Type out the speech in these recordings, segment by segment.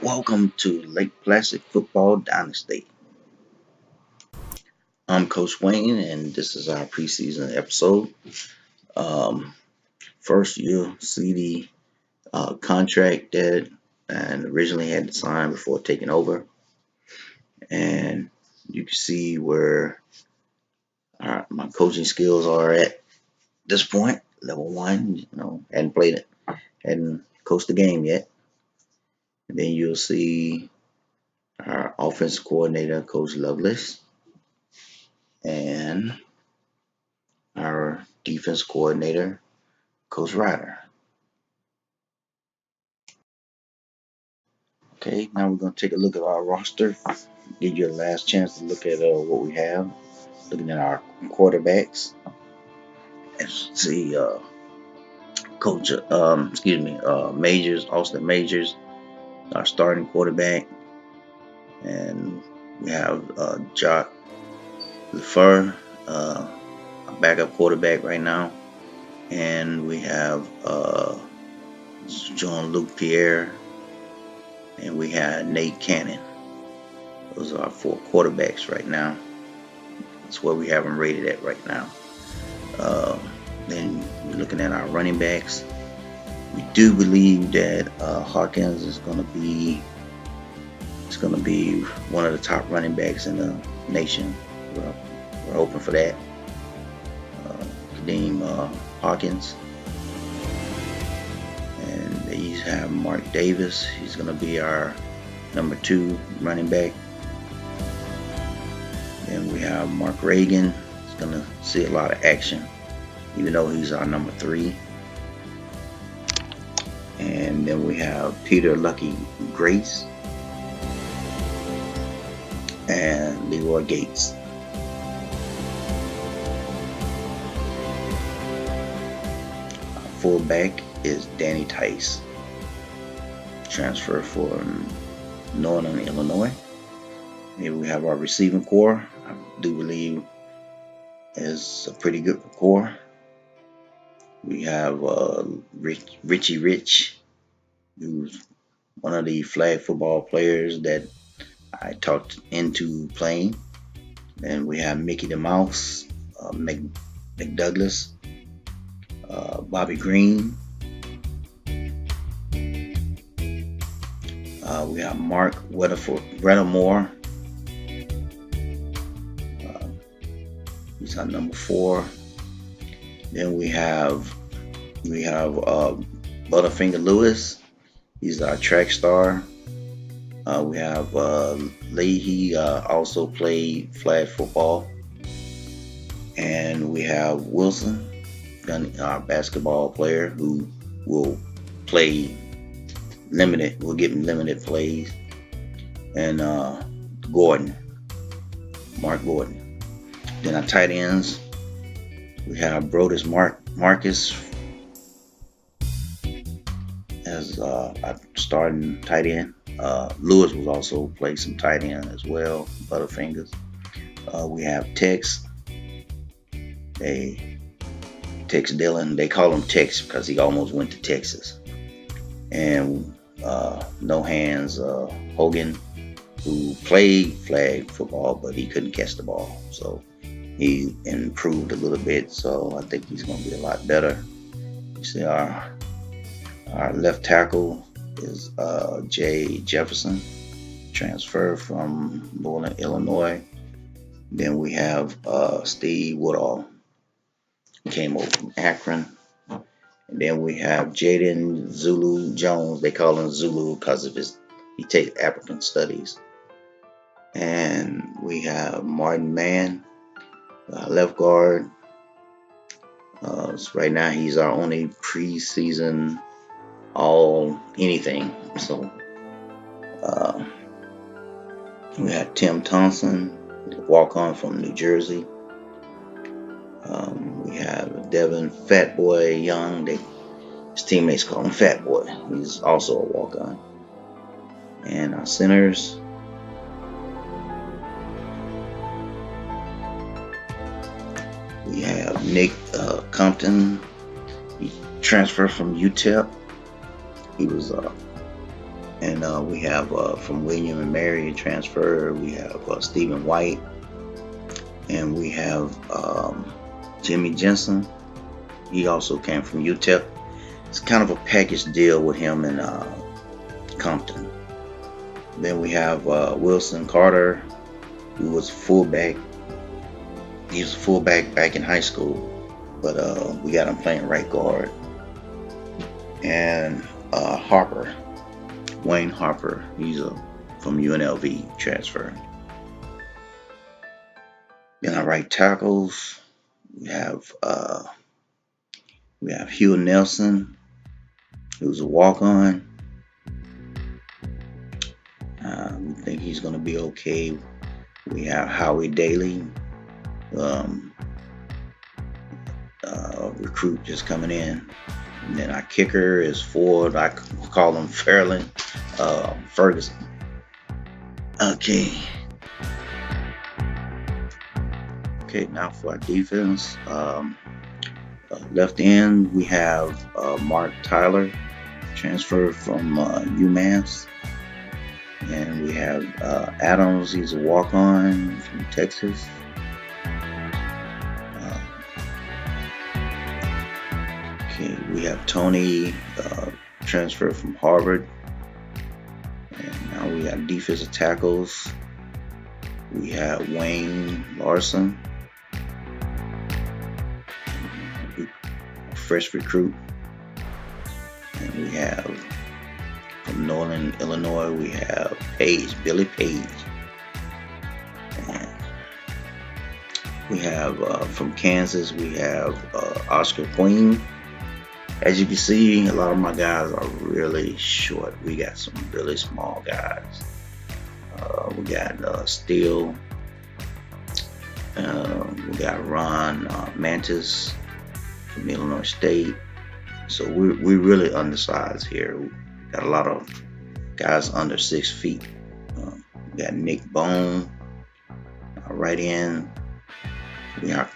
Welcome to Lake Placid Football Dynasty. I'm Coach Wayne, and this is our preseason episode. Um, First, you'll see the contract that I originally had to sign before taking over, and you can see where my coaching skills are at this point. Level one, hadn't played it, hadn't coached the game yet. And then you'll see our offense coordinator, Coach Lovelace, and our defense coordinator, Coach Ryder. Okay, now we're going to take a look at our roster. Give you a last chance to look at what we have. Looking at our quarterbacks. And see, Majors, Austin Majors, our starting quarterback. And we have Jock LeFeur, a backup quarterback right now. And we have Jean-Luc Pierre. And we have Nate Cannon. Those are our four quarterbacks right now. That's where we have them rated at right now. Then we're looking at our running backs. We do believe that Hawkins is going to be one of the top running backs in the nation. We're hoping for that. Kadeem Hawkins. And they have Mark Davis. He's going to be our number 2 running back. Then we have Mark Reagan. He's going to see a lot of action, even though he's our number 3. And then we have Peter Lucky Grace and Leroy Gates. Our fullback is Danny Tice, transfer from Northern Illinois. Here we have our receiving core. I do believe is a pretty good core. We have Richie Rich, who's one of the flag football players that I talked into playing. And we have Mickey the Mouse, McDouglas, Bobby Green. We have Mark Weathermore. He's our number 4. Then we have Butterfinger Lewis. He's our track star. We have Leahy, also played flag football. And we have Wilson, our basketball player, who will play limited. We'll give him limited plays. And Mark Gordon. Then our tight ends, we have Brodus Marcus as our starting tight end. Lewis will also play some tight end as well, Butterfingers. We have Tex. Tex Dillon. They call him Tex because he almost went to Texas. And No Hands Hogan, who played flag football, but he couldn't catch the ball. So he improved a little bit. So I think he's going to be a lot better. You see our left tackle is Jay Jefferson, transferred from Northern Illinois. Then we have Steve Woodall, who came over from Akron. And then we have Jaden Zulu Jones. They call him Zulu because of he takes African studies. And we have Martin Mann, left guard. So right now he's our only preseason all anything. So we have Tim Thompson, walk-on from New Jersey. We have Devin Fatboy Young. His teammates call him Fat Boy. He's also a walk-on. And our centers, we have Nick Compton. He transferred from UTEP. He was And we have from William and Mary transfer, we have Stephen White, and we have Jimmy Jensen. He also came from UTEP. It's kind of a package deal with him in Compton. Then we have Wilson Carter, who was a fullback. He was a fullback back in high school, but we got him playing right guard. And Harper, Wayne Harper, he's from UNLV transfer. Then our right tackles, we have Hugh Nelson, who's a walk-on. We think he's going to be okay. We have Howie Daly, recruit just coming in. And then our kicker is Ford. I call him Ferguson. Okay. Okay, now for our defense. Left end, we have Mark Tyler, transferred from UMass. And we have Adams, he's a walk-on from Texas. Okay, we have Tony, transferred from Harvard. And now we have defensive tackles. We have Wayne Larson, a fresh recruit. And we have from Northern Illinois, we have Billy Page. And we have from Kansas, we have Oscar Queen. As you can see, a lot of my guys are really short. We got some really small guys. We got Steele. We got Ron Mantis from Illinois State. So we're really undersized here. We got a lot of guys under 6 feet. We got Nick Bone, right in. We got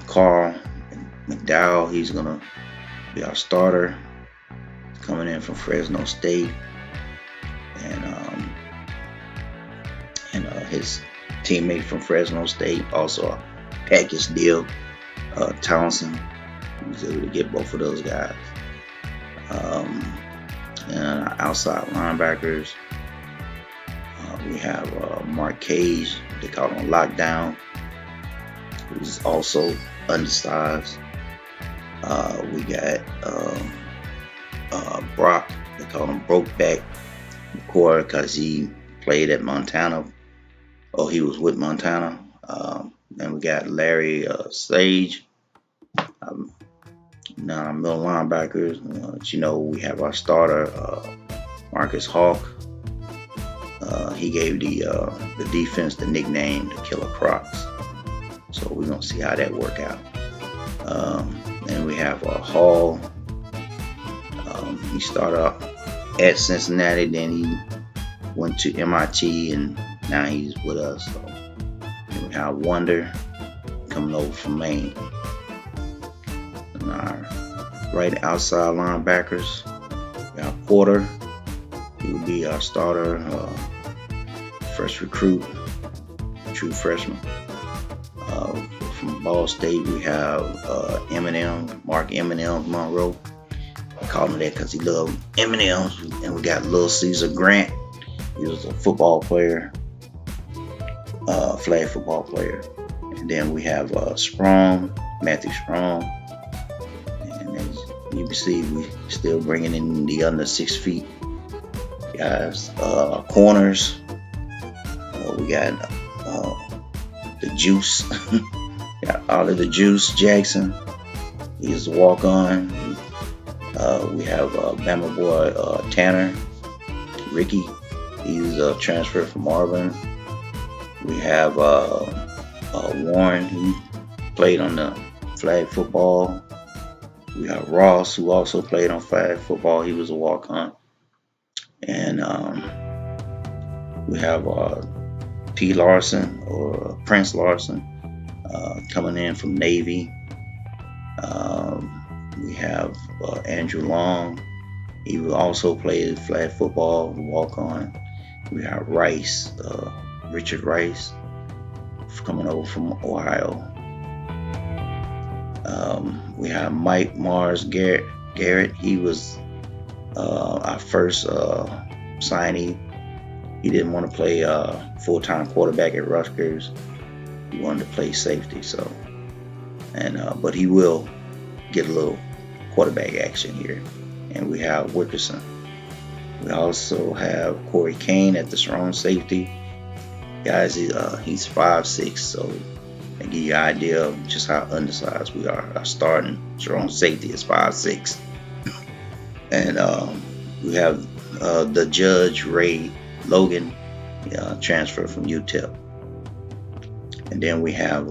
Carl McDowell. He's gonna be our starter. He's coming in from Fresno State, and his teammate from Fresno State, also a package deal. Townsend, he was able to get both of those guys. And our outside linebackers, we have Mark Cage, they call him Lockdown, who's also undersized. We got Brock, they call him Brokeback McCoy because he played at Montana. Oh, he was with Montana. Then we got Larry Sage. Now, middle linebackers, we have our starter, Marcus Hawk. He gave the defense the nickname the Killer Crocs. So we're going to see how that work out. Then we have Hall. He started off at Cincinnati, then he went to MIT, and now he's with us. So then we have Wonder coming over from Maine. And our right outside linebackers, we got Porter. He will be our starter, first recruit, true freshman. From Ball State, we have Mark Eminem Monroe. I call him that because he loved M&M's. And we got Lil Caesar Grant. He was a football player, flag football player. And then we have Matthew Sprong. And as you can see, we still bringing in the under 6 feet guys. Corners, we got the Juice. Got Oliver Juice Jackson. He's a walk-on. We have Bama boy Tanner Ricky. He's a transfer from Auburn. We have Warren, who played on the flag football. We have Ross, who also played on flag football. He was a walk-on. And we have P. Larson, or Prince Larson, coming in from Navy. We have Andrew Long, He will also play flag football, walk on. We have Rice, Richard Rice, coming over from Ohio. We have Mike Mars Garrett. He was our first signee. He didn't want to play full-time quarterback at Rutgers. He wanted to play safety. So, but he will get a little quarterback action here. And we have Wickerson. We also have Corey Kane at the strong safety. Guys, he's 5'6", so that give you an idea of just how undersized we are. Our starting strong safety is 5'6". And we have the Judge Ray Logan, transfer from UTEP. And then we have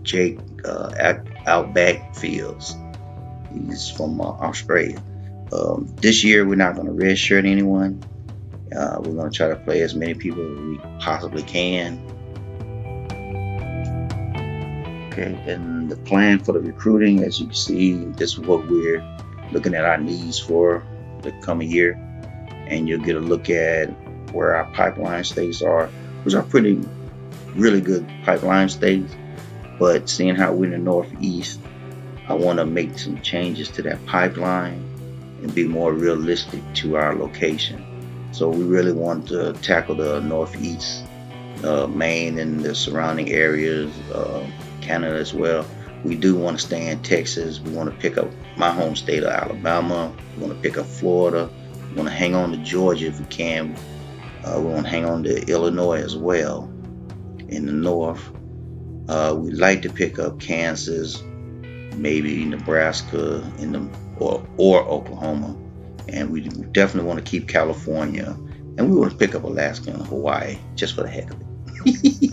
Jake Outback Fields. He's from Australia. This year we're not going to redshirt anyone. We're going to try to play as many people as we possibly can. Okay, and the plan for the recruiting, as you can see, this is what we're looking at our needs for the coming year. And you'll get a look at where our pipeline states are, which are really good pipeline states. But seeing how we're in the Northeast, I want to make some changes to that pipeline and be more realistic to our location. So we really want to tackle the Northeast, Maine and the surrounding areas, Canada as well. We do want to stay in Texas. We want to pick up my home state of Alabama. We want to pick up Florida. We want to hang on to Georgia if we can. We want to hang on to Illinois as well in the north. We'd like to pick up Kansas, maybe Nebraska or Oklahoma, and we definitely want to keep California, and we want to pick up Alaska and Hawaii just for the heck of it.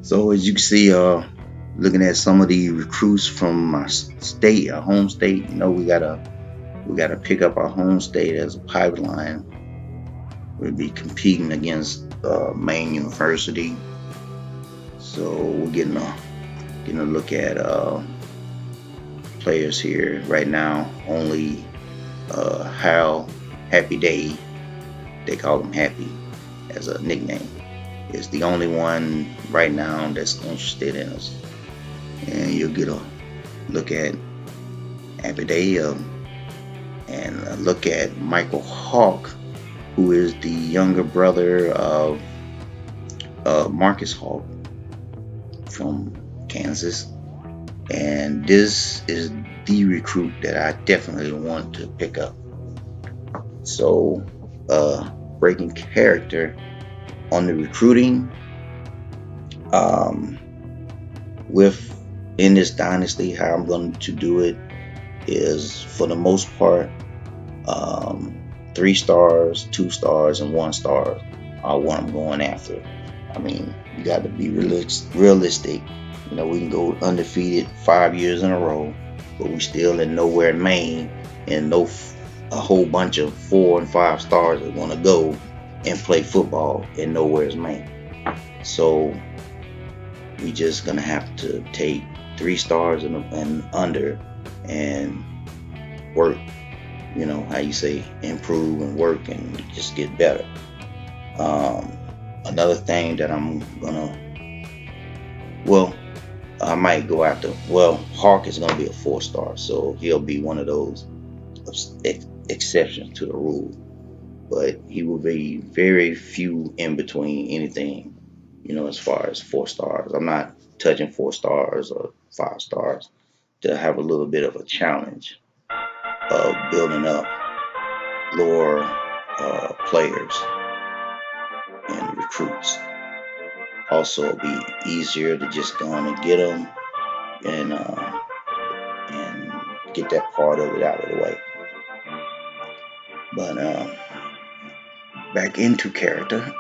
So as you can see, looking at some of the recruits from our state, our home state, we gotta pick up our home state as a pipeline. We'll be competing against Maine University, so we're getting a look at players here right now. Only Hal Happy Day, they call him Happy as a nickname, is the only one right now that's interested in us. And you'll get a look at Happy Day and a look at Michael Hawk, who is the younger brother of Marcus Hawk from Kansas. And this is the recruit that I definitely want to pick up. So, breaking character on the recruiting, in this dynasty, how I'm going to do it is, for the most part, 3 stars, 2 stars, and 1 star are what I'm going after. I mean, you got to be realistic. We can go undefeated 5 years in a row, but we still in nowhere Maine, and a whole bunch of 4 and 5 stars that want to go and play football in nowhere's Maine. So we just gonna have to take 3 stars and under and work. How you say, improve and work and just get better. Another thing that I'm gonna, I might go after. Hawk is gonna be a 4 star, so he'll be one of those exceptions to the rule. But he will be very few in between anything, as far as 4 stars. I'm not touching 4 stars or 5 stars, to have a little bit of a challenge of building up lower players and recruits. Also, it'll be easier to just go on and get them and get that part of it out of the way. But back into character.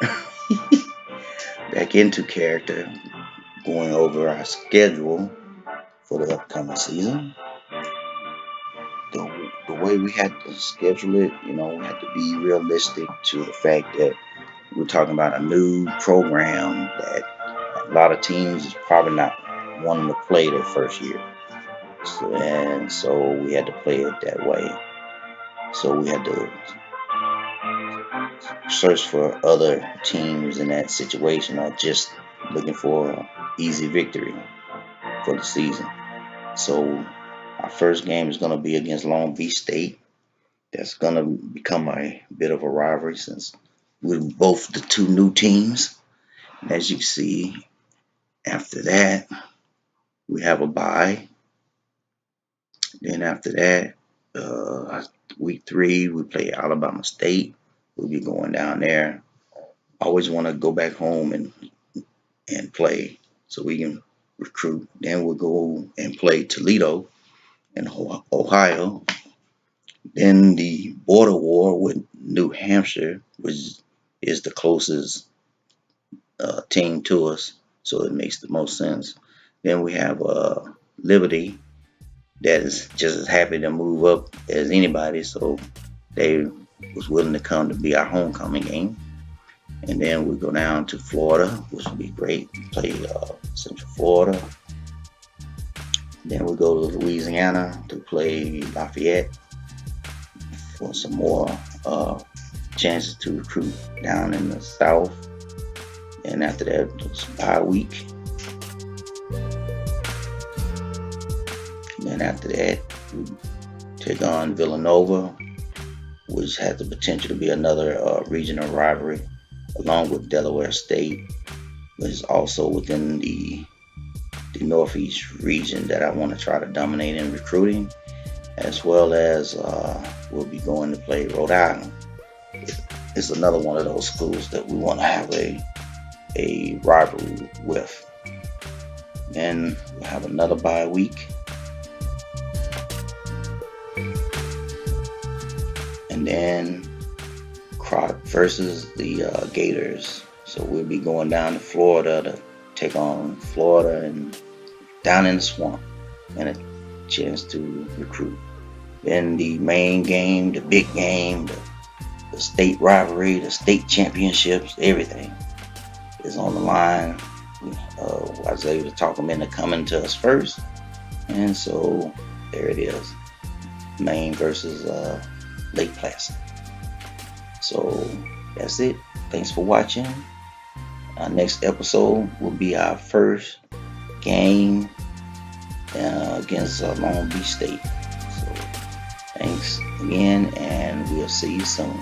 Going over our schedule for the upcoming season. The way we had to schedule it, we had to be realistic to the fact that we're talking about a new program that a lot of teams is probably not wanting to play their first year. So we had to play it that way. So we had to search for other teams in that situation, or just looking for an easy victory for the season. So our first game is going to be against Long Beach State. That's going to become a bit of a rivalry since we're both the two new teams. And as you see, after that, we have a bye. Then after that, week 3, we play Alabama State. We'll be going down there. I always want to go back home and play so we can recruit. Then we'll go and play Toledo in Ohio. Then the border war with New Hampshire, which is the closest team to us, so it makes the most sense. Then we have Liberty, that is just as happy to move up as anybody, so they was willing to come to be our homecoming game. And then we go down to Florida, which would be great. Play Central Florida. Then we go to Louisiana to play Lafayette for some more chances to recruit down in the South. And after that, it's bye week. And then after that, we take on Villanova, which has the potential to be another regional rivalry, along with Delaware State, which is also within the Northeast region that I want to try to dominate in recruiting, as well as we'll be going to play Rhode Island. It's another one of those schools that we want to have a rivalry with. Then we'll have another bye week. And then Croc versus the Gators. So we'll be going down to Florida to take on Florida and down in the swamp, and a chance to recruit. Then the main game, the big game, the state rivalry, the state championships, everything is on the line. I was able to talk them into coming to us first. And so there it is. Maine versus Lake Placid. So that's it. Thanks for watching. Our next episode will be our first game against Long Beach State. So thanks again, and we'll see you soon.